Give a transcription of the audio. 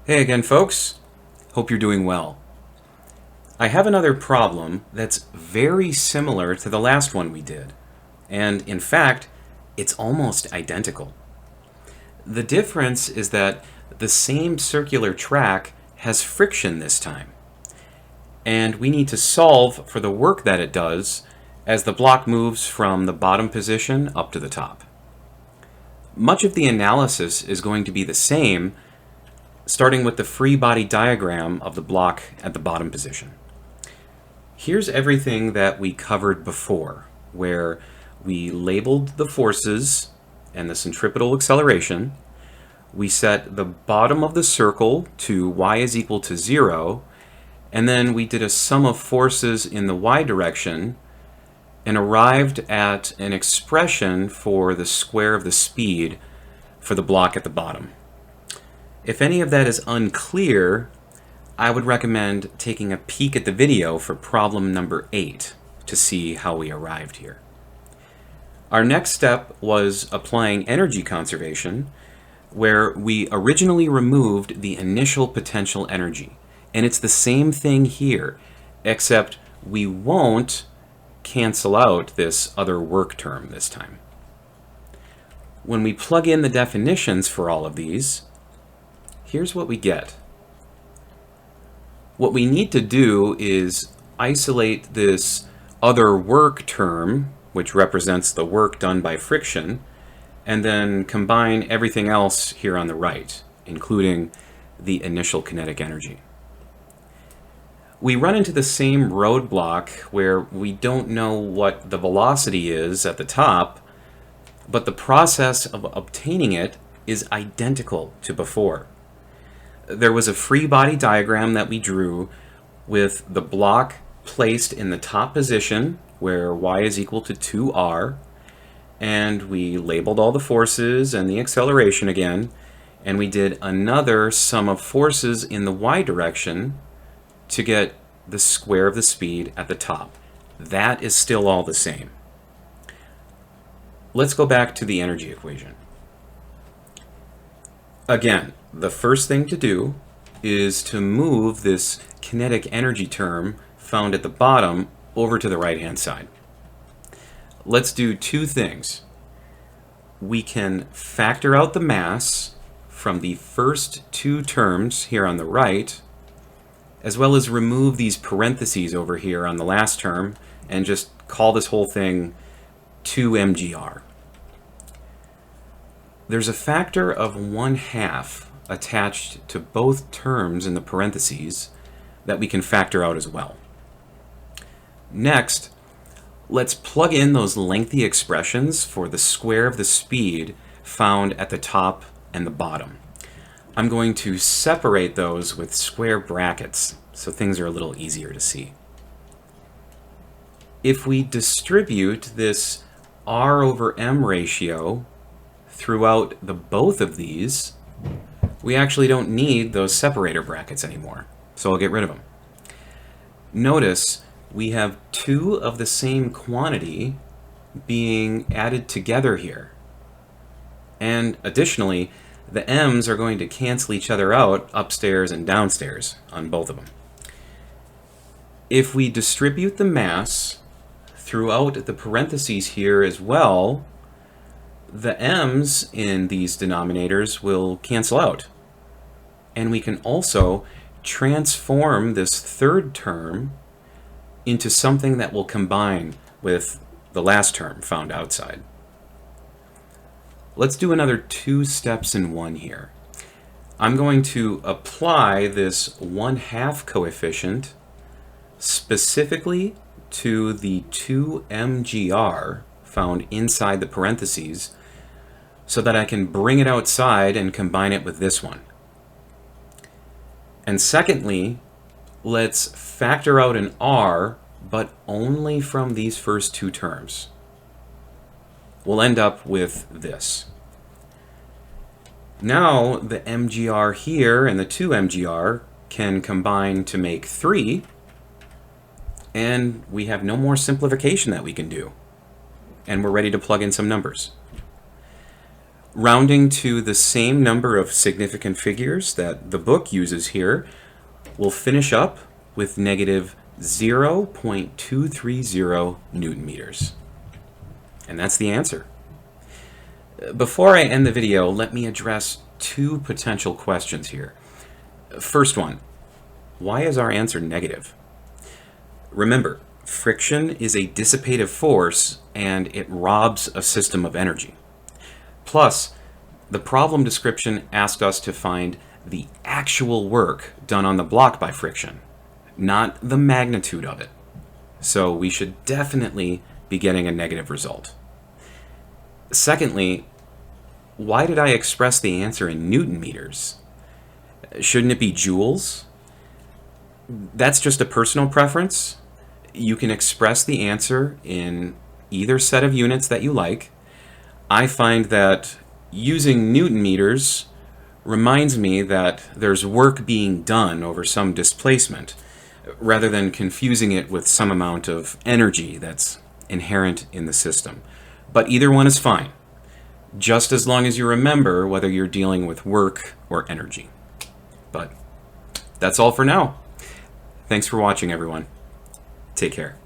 Hey again, folks. Hope you're doing well. I have another problem that's very similar to the last one we did, and in fact, it's almost identical. The difference is that the same circular track has friction this time, and we need to solve for the work that it does as the block moves from the bottom position up to the top. Much of the analysis is going to be the same, starting with the free body diagram of the block at the bottom position. Here's everything that we covered before, where we labeled the forces and the centripetal acceleration. We set the bottom of the circle to y is equal to 0, and then we did a sum of forces in the y direction and arrived at an expression for the square of the speed for the block at the bottom. If any of that is unclear, I would recommend taking a peek at the video for problem number 8 to see how we arrived here. Our next step was applying energy conservation, where we originally removed the initial potential energy. And it's the same thing here, except we won't cancel out this other work term this time. When we plug in the definitions for all of these, here's what we get. What we need to do is isolate this other work term, which represents the work done by friction, and then combine everything else here on the right, including the initial kinetic energy. We run into the same roadblock where we don't know what the velocity is at the top, but the process of obtaining it is identical to before. There was a free body diagram that we drew with the block placed in the top position where y is equal to 2r, and we labeled all the forces and the acceleration again, and we did another sum of forces in the y direction to get the square of the speed at the top. That is still all the same. Let's go back to the energy equation. Again, the first thing to do is to move this kinetic energy term found at the bottom over to the right-hand side. Let's do two things. We can factor out the mass from the first two terms here on the right, as well as remove these parentheses over here on the last term and just call this whole thing 2mgr. There's a factor of 1/2 attached to both terms in the parentheses that we can factor out as well. Next, let's plug in those lengthy expressions for the square of the speed found at the top and the bottom. I'm going to separate those with square brackets so things are a little easier to see. If we distribute this r over m ratio throughout both of these, we actually don't need those separator brackets anymore, so I'll get rid of them. Notice we have two of the same quantity being added together here. And additionally, the m's are going to cancel each other out upstairs and downstairs on both of them. If we distribute the mass throughout the parentheses here as well, the m's in these denominators will cancel out. And we can also transform this third term into something that will combine with the last term found outside. Let's do another 2 steps in one here. I'm going to apply this 1/2 coefficient specifically to the 2mgr found inside the parentheses so that I can bring it outside and combine it with this one. And secondly, let's factor out an r, but only from these first two terms. We'll end up with this. Now the mgr here and the 2mgr can combine to make 3, and we have no more simplification that we can do. And we're ready to plug in some numbers. Rounding to the same number of significant figures that the book uses here, we'll finish up with negative 0.230 Newton meters. And that's the answer. Before I end the video, let me address two potential questions here. First one, why is our answer negative? Remember, friction is a dissipative force and it robs a system of energy. Plus, the problem description asked us to find the actual work done on the block by friction, not the magnitude of it. So we should definitely be getting a negative result. Secondly, why did I express the answer in Newton meters? Shouldn't it be joules? That's just a personal preference. You can express the answer in either set of units that you like. I find that using Newton meters reminds me that there's work being done over some displacement, rather than confusing it with some amount of energy that's inherent in the system. But either one is fine, just as long as you remember whether you're dealing with work or energy. But that's all for now. Thanks for watching, everyone. Take care.